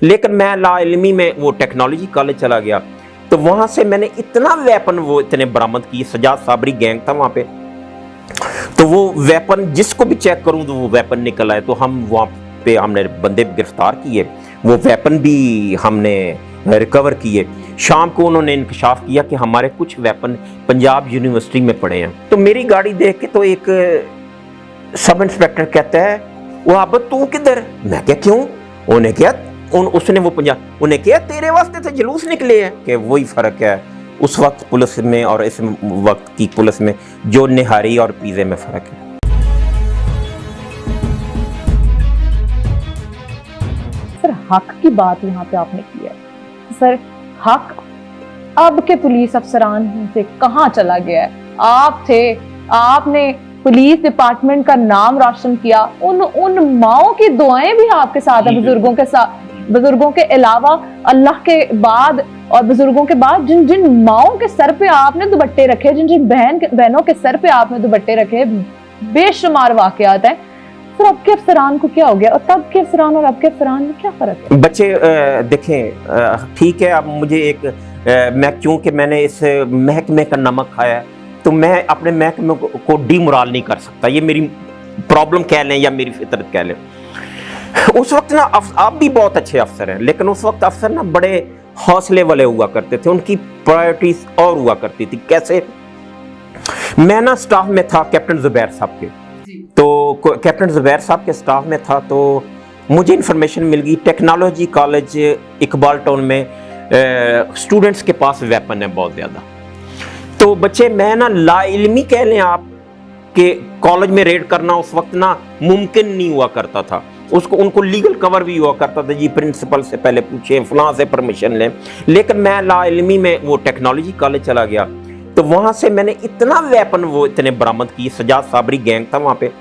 लेकिन मैं लाइल्मी में वो टेक्नोलॉजी कॉलेज चला गया, तो वहां से मैंने इतना वेपन वो इतने बरामद किए। सजाद साबरी गैंग था वहां पे, तो वो वेपन जिसको भी चेक करूं तो वो वेपन निकल आए। तो हम वहां पे हमने बंदे गिरफ्तार किए, वो वेपन भी हमने रिकवर किए। शाम को उन्होंने इंकशाफ किया कि हमारे कुछ वेपन पंजाब यूनिवर्सिटी में पड़े हैं। तो मेरी गाड़ी देख के तो एक सब इंस्पेक्टर कहता है, वो अब तू किधर? मैं क्या क्यों? उन्हें क्या उसने वो पंजाब उन्हें क्या तेरे वास्ते तो जुलूस निकले हैं। कि वही फर्क है उस वक्त पुलिस में और इस वक्त की पुलिस में, जो निहारी और पीजे में फर्क है। सर हक की बात यहाँ पे आपने की है सर, हक अब के पुलिस अफसरान से कहाँ चला गया है? आप थे, आपने पुलिस डिपार्टमेंट का नाम रोशन किया, उन माओं की दुआएं भी आपके साथ है, बुजुर्गों के साथ, बुजुर्गों के अलावा अल्लाह के बाद और बुजुर्गों के बाद जिन जिन माओं के सर पे आपने दुपट्टे रखे, जिन जिन बहनों के सर पे आपने दुपट्टे रखे, बेशुमार वाकयात हैं। सर अब के अफसरान को क्या हो गया, और तब के अफसरान और अब के अफसरान में क्या फर्क है? बच्चे देखें, ठीक है, अब मुझे एक मैं क्योंकि मैंने इस महकमे का नमक खाया, तो मैं अपने महकमे को डीमोरल नहीं कर सकता। ये मेरी प्रॉब्लम कह लें या मेरी फितरत कह लें। उस वक्त ना आप भी बहुत अच्छे अफसर हैं, लेकिन उस वक्त अफसर ना बड़े हौसले वाले हुआ करते थे, उनकी प्रायोरिटीज और हुआ करती थी। कैसे? मैं ना स्टाफ में था कैप्टन जुबैर साहब के, तो कैप्टन जुबैर साहब के स्टाफ में था, तो मुझे इंफॉर्मेशन मिल गई टेक्नोलॉजी कॉलेज इकबाल टाउन में स्टूडेंट्स के पास वेपन है बहुत ज़्यादा। तो बच्चे मैं ना लाइल्मी कह लें आप कि कॉलेज में रेड करना उस वक्त ना मुमकिन नहीं हुआ करता था। उनको लीगल कवर भी हुआ करता था, जी प्रिंसिपल से पहले पूछे, फलां से परमिशन लें। लेकिन मैं लाइल्मी में वो टेक्नोलॉजी कॉलेज चला गया, तो वहां से मैंने इतना वेपन वो इतने बरामद किए। सजाद साबरी गैंग था वहां पे,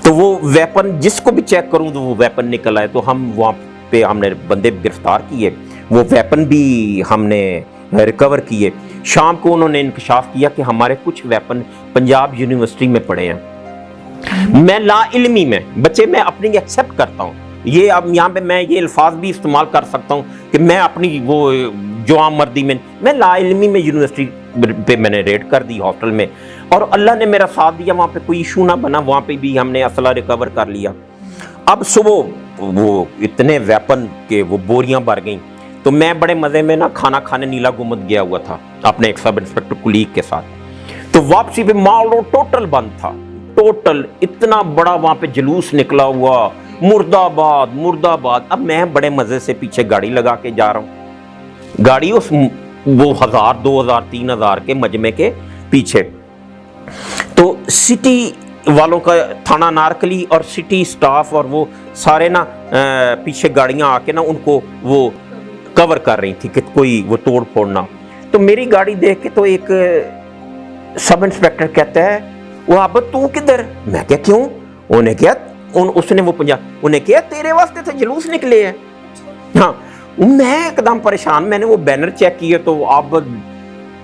तो वो वेपन जिसको भी चेक करूं तो वो वेपन निकल आए। तो हम वहां पे हमने बंदे गिरफ्तार किए, वो वेपन भी हमने रिकवर किए। शाम को उन्होंने इंकशाफ किया कि हमारे कुछ वेपन पंजाब यूनिवर्सिटी में पड़े हैं। मैं लाइल्मी में बच्चे मैं अपनी एक्सेप्ट करता हूँ, ये अब यहाँ पे मैं ये अल्फाज भी इस्तेमाल कर सकता हूँ कि मैं अपनी वो जो मर्दी में मैं लाइल्मी में यूनिवर्सिटी पे मैंने रेड कर दी हॉस्टल में, और अल्लाह ने मेरा साथ दिया, वहाँ पे कोई इशू ना बना, वहाँ पे भी हमने असला रिकवर कर लिया। अब सुबह वो इतने वेपन के वो बोरियां भर गई, तो मैं बड़े मजे में ना खाना खाने नीला गुमद गया हुआ था अपने एक सब इंस्पेक्टर कुलीग के साथ। तो वापसी पे माल रोड टोटल बंद था, टोटल इतना बड़ा वहां पे जुलूस निकला हुआ, मुर्दाबाद मुर्दाबाद। अब मैं बड़े मजे से पीछे गाड़ी लगा के जा रहा हूँ, गाड़ी उस वो 1000 2000 3000 के मजमे के पीछे। तो सिटी वालों का थाना नारकली और सिटी स्टाफ और वो सारे ना पीछे गाड़ियां आके ना उनको वो कवर कर रही थी कि कोई वो तोड़ फोड़ ना। तो मेरी गाड़ी देख के तो एक सब इंस्पेक्टर कहता है, वो अब तू किधर? मैं क्या क्यों? उन्हें क्या उसने वो पंजाब उन्हें क्या तेरे वास्ते तो जुलूस निकले हैं। हाँ, मैं एकदम परेशान। मैंने वो बैनर चेक किए तो अब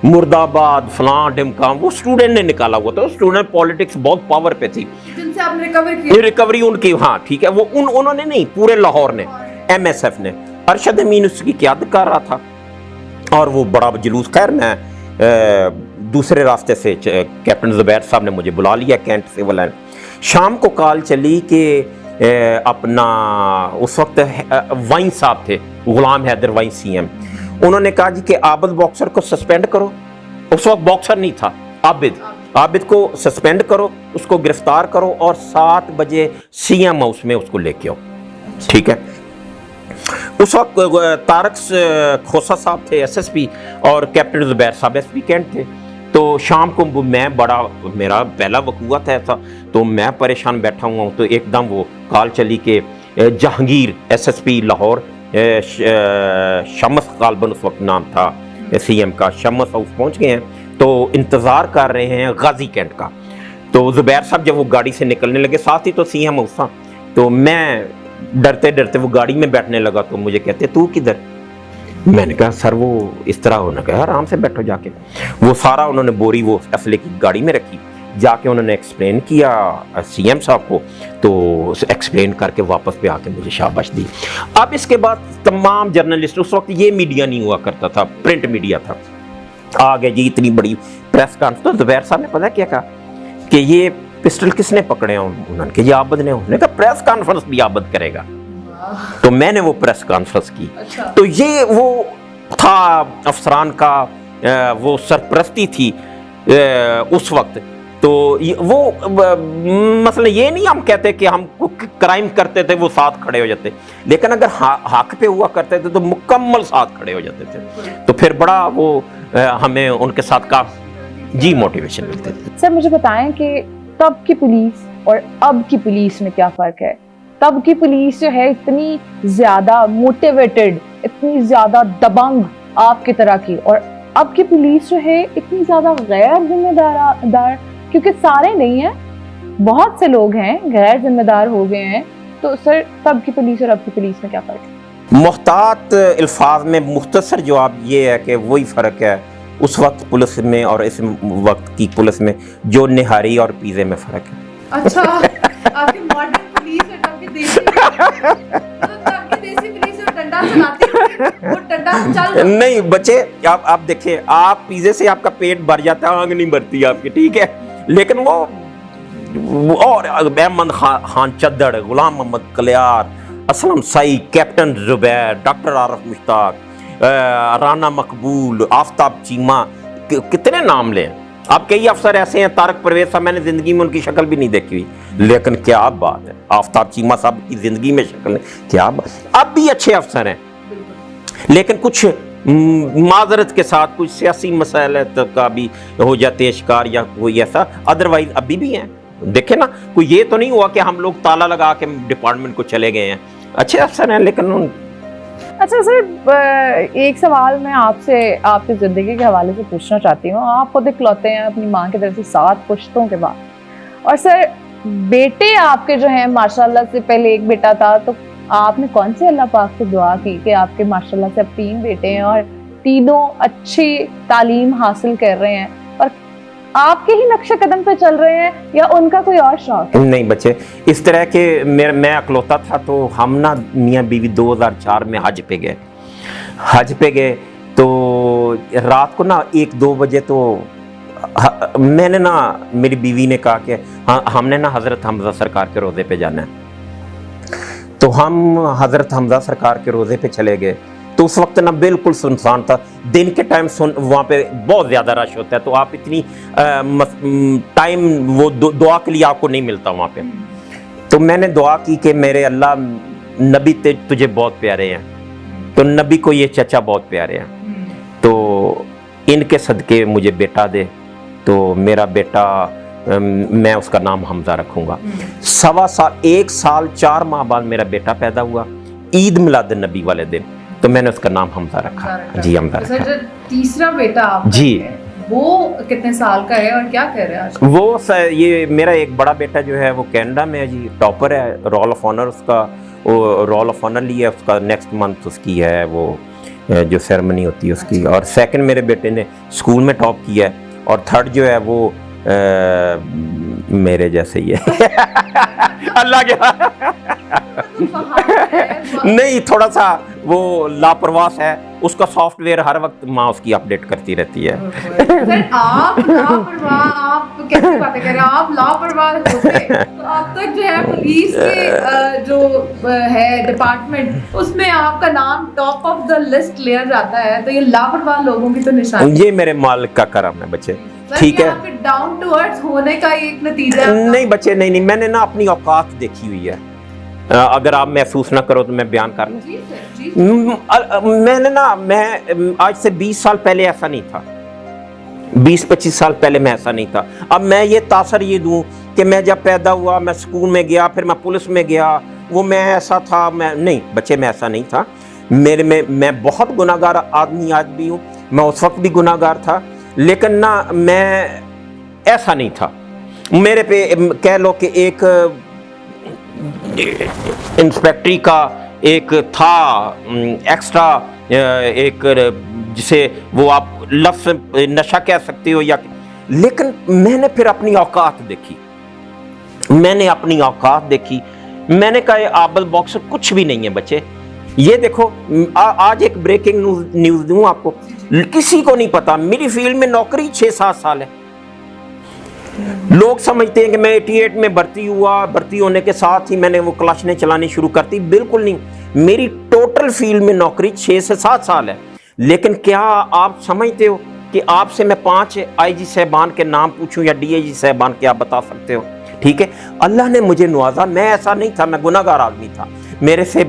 मुर्दाबाद फलां ढिमकाम वो स्टूडेंट ने निकाला हुआ था। स्टूडेंट पॉलिटिक्स बहुत पावर पे थी, जिनसे आपने रिकवर किया। रिकवरी उनकी, हाँ ठीक है, वो उन्होंने नहीं, पूरे लाहौर ने, MSF ने। अरशद अमीन उसकी क़यादत कर रहा था और वो बड़ा जुलूस। खैर मैं दूसरे रास्ते से कैप्टन जुबैर साहब ने मुझे बुला लिया कैंट सिविल लाइन। शाम को कॉल चली कि अपना उस वक्त वाइन साहब थे, गुलाम हैदर वाइन CM, उन्होंने कहा जी कि आबिद बॉक्सर को सस्पेंड करो। उस वक्त बॉक्सर नहीं था, आबिद को सस्पेंड करो, उसको गिरफ्तार करो और 7 बजे CM हाउस में उसको लेके आओ। ठीक है, उस वक्त तारक खोसा साहब थे SSP और कैप्टन जुबैर साहब SP कैंट थे। तो शाम को मेरा पहला वकूआ था ऐसा, तो मैं परेशान बैठा हुआ हूँ, तो एकदम वो कॉल चली कि जहांगीर SSP लाहौर शमस गालबन उस वक्त नाम था CM का, शमस हाउस पहुँच गए हैं, तो इंतज़ार कर रहे हैं गाजी कैंट का। तो जुबैर साहब जब वो गाड़ी से निकलने लगे, साथ ही तो CM हाउस था, तो मैं डरते डरते वो गाड़ी में बैठने लगा। तो मुझे कहते तू किधर? मैंने कहा सर वो इस तरह होना, कहा आराम से बैठो जाके। वो सारा उन्होंने बोरी वो असले की गाड़ी में रखी, जाके उन्होंने एक्सप्लेन किया सीएम साहब को, तो एक्सप्लेन करके वापस पे आके मुझे शाबाश दी। अब इसके बाद तमाम जर्नलिस्ट, उस वक्त ये मीडिया नहीं हुआ करता था, प्रिंट मीडिया था, आ गए जी इतनी बड़ी प्रेस कॉन्फ्रेंस। तो ज़ुबैर साहब ने पता क्या कहा कि ये पिस्टल किसने पकड़े हैं? उन्होंने कहा ये आबद ने। उन्होंने कहा प्रेस कॉन्फ्रेंस भी आबद करेगा। तो मैंने वो प्रेस कॉन्फ्रेंस की। अच्छा। तो ये वो था अफसरान का वो सरपरस्ती थी उस वक्त। तो वो मसला ये नहीं हम कहते कि हम क्राइम करते थे वो साथ खड़े हो जाते, लेकिन अगर हक पे हुआ करते थे तो मुकम्मल साथ खड़े हो जाते थे। तो फिर बड़ा वो हमें उनके साथ का जी मोटिवेशन मिलते थे। सर मुझे बताएं कि तब की पुलिस और अब की पुलिस में क्या फ़र्क है? तब की पुलिस जो है इतनी ज़्यादा मोटिवेटेड, इतनी ज़्यादा दबंग आपकी तरह की, और अब की पुलिस जो है इतनी ज़्यादा गैर जिम्मेदार, क्योंकि सारे नहीं हैं, बहुत से लोग हैं गैर जिम्मेदार हो गए हैं। तो सर तब की पुलिस और अब की पुलिस में क्या फ़र्क है? मुख्तात अल्फाज में मुख्तसर जवाब ये है कि वही फ़र्क है उस वक्त पुलिस में और इस वक्त की पुलिस में, जो निहारी और पीज़े में फ़र्क है। अच्छा, आपकी मॉडर्न पुलिस और तब की देसी पुलिस और डंडा चलाती थी, वो डंडा चल नहीं बच्चे, आप देखिए, आप पिज़्ज़े से आपका पेट भर जाता है, आंख नहीं भरती आपकी, ठीक है, लेकिन वो और अहमद खान चद्दड़, गुलाम मोहम्मद कलियार, असलम सई, कैप्टन जुबैर, डॉक्टर आरिफ मुश्ताक, राना मकबूल, आफ्ताब चीमा, कितने नाम लें। अब कई अफसर ऐसे हैं, तारक परवेज साहब, मैंने ज़िंदगी में उनकी शक्ल भी नहीं देखी हुई, लेकिन क्या बात है, आफ्ताब चीमा साहब की ज़िंदगी में शक्ल क्या बात। अब भी अच्छे अफसर हैं, लेकिन कुछ माजरत के साथ कुछ सियासी मसाइल का भी हो जाते हैं शिकार या कोई ऐसा, अदरवाइज अभी भी हैं। देखे ना, कोई ये तो नहीं हुआ कि हम लोग ताला लगा के डिपार्टमेंट को चले गए हैं, अच्छे अफसर हैं, लेकिन अच्छा सर, एक सवाल मैं आपसे आपकी ज़िंदगी के हवाले से पूछना चाहती हूँ। आप खुद इकलौते हैं अपनी माँ की तरफ से 7 पुश्तों के बाद, और सर बेटे आपके जो हैं माशाल्लाह से पहले एक बेटा था, तो आपने कौन से अल्लाह पाक से दुआ की कि आपके माशाल्लाह से अब 3 बेटे हैं और तीनों अच्छी तालीम हासिल कर रहे हैं और आपके ही नक्शे कदम पे चल रहे हैं, या उनका कोई और शौक? नहीं बच्चे, इस तरह के मैं अकलौता था, तो हम ना मियाँ बीवी 2004 में हज पे गए। हज पे गए तो रात को ना 1-2 बजे तो मैंने ना, मेरी बीवी ने कहा कि हाँ, हमने ना हज़रत हमज़ा सरकार के रोज़े पे जाना है। तो हम हज़रत हमज़ा सरकार के रोज़े पे चले गए। तो उस वक्त ना बिल्कुल सुनसान था, दिन के टाइम वहाँ पे बहुत ज़्यादा रश होता है, तो आप इतनी टाइम वो दुआ के लिए आपको नहीं मिलता वहाँ पे। तो मैंने दुआ की कि मेरे अल्लाह, नबी तुझे बहुत प्यारे हैं, तो नबी को ये चचा बहुत प्यारे हैं, तो इनके सदके मुझे बेटा दे। तो मेरा बेटा, मैं उसका नाम हमज़ा रखूँगा। 1 साल 4 माह बाद मेरा बेटा पैदा हुआ, ईद मिलाद नबी वाले दिन, तो मैंने उसका नाम हमज़ा रखा। जी, हमज़ा रखा। सर, तीसरा बेटा आप जी, वो कितने साल का है और क्या कर रहा है आज? वो ये मेरा एक बड़ा बेटा जो है वो कनाडा में है जी, टॉपर है, रोल ऑफ ऑनर उसका, वो रोल ऑफ ऑनर लिया उसका, नेक्स्ट मंथ उसकी है वो जो सेरेमनी होती है उसकी। और सेकंड मेरे बेटे ने स्कूल में टॉप किया है, और थर्ड जो है वो मेरे जैसे ही है। अल्लाह के नहीं, थोड़ा सा वो लापरवाह है, उसका सॉफ्टवेयर हर वक्त माँ उसकी अपडेट करती रहती है। सर आप लापरवाह, आप कैसी बातें कर रहे हैं? आप लापरवाह होते तो अब तक जो है पुलिस के जो है डिपार्टमेंट, उसमें आपका नाम टॉप ऑफ द लिस्ट लिया जाता है, तो ये लापरवाह लोगों की तो निशानी। ये मेरे मालिक का करम है बच्चे, ठीक है, आपके डाउन टू अर्थ होने का एक नतीजा है। नहीं बच्चे, नहीं, मैंने ना अपनी औकात देखी हुई है। अगर आप महसूस ना करो तो मैं बयान कर लूं। जी सर, जी। मैंने ना, मैं आज से 20 साल पहले ऐसा नहीं था, 20-25 साल पहले मैं ऐसा नहीं था। अब मैं ये तासर ये दूं कि मैं जब पैदा हुआ, मैं स्कूल में गया, फिर मैं पुलिस में गया, वो मैं ऐसा था, मैं नहीं बच्चे, मैं ऐसा नहीं था। मैं बहुत गुनाहगार आदमी आज भी हूँ, मैं उस वक्त भी गुनाहगार था, लेकिन ना मैं ऐसा नहीं था। मेरे पे कह लो कि एक इंस्पेक्टरी का एक था एक्स्ट्रा, एक जिसे वो आप लफ्ज़ नशा कह सकते हो, या लेकिन मैंने फिर अपनी औकात देखी, मैंने कहा ये आबल बॉक्सर कुछ भी नहीं है बच्चे। ये देखो आज एक ब्रेकिंग न्यूज़ दूं आपको, किसी को नहीं पता मेरी फील्ड में नौकरी 6-7 साल है। लोग समझते हैं कि मैं 88 में भर्ती हुआ, भर्ती होने के साथ ही मैंने वो क्लाशनें चलानी शुरू कर दी, बिल्कुल नहीं। मेरी टोटल फील्ड में नौकरी 6 से 7 साल है। लेकिन क्या आप समझते हो कि आपसे मैं 5 IG साहबान के नाम पूछूं या DIG साहबान के, आप बता सकते हो? ठीक है, अल्लाह ने मुझे नवाजा। मैं ऐसा नहीं था, मैं गुनाहगार आदमी था, मेरे से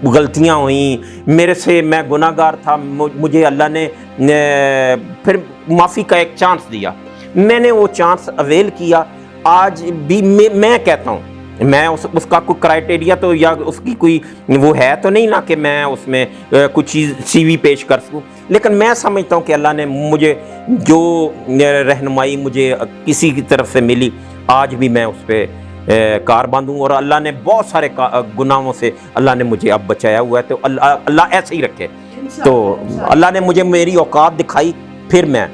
गलतियां हुई, मैं गुनाहगार था, मुझे अल्लाह ने फिर माफ़ी का एक चांस दिया, मैंने वो चांस अवेल किया। आज भी मैं कहता हूँ, मैं उसका कोई क्राइटेरिया तो या उसकी कोई वो है तो नहीं ना कि मैं उसमें कुछ चीज़ CV पेश कर सकूँ, लेकिन मैं समझता हूँ कि अल्लाह ने मुझे जो रहनुमाई मुझे किसी की तरफ से मिली, आज भी मैं उस पर कारबंद हूँ। और अल्लाह ने बहुत सारे गुनाहों से अल्लाह ने मुझे अब बचाया हुआ है। तो अल्लाह ऐसे ही रखे। तो अल्लाह ने मुझे मेरी औकात दिखाई, फिर मैं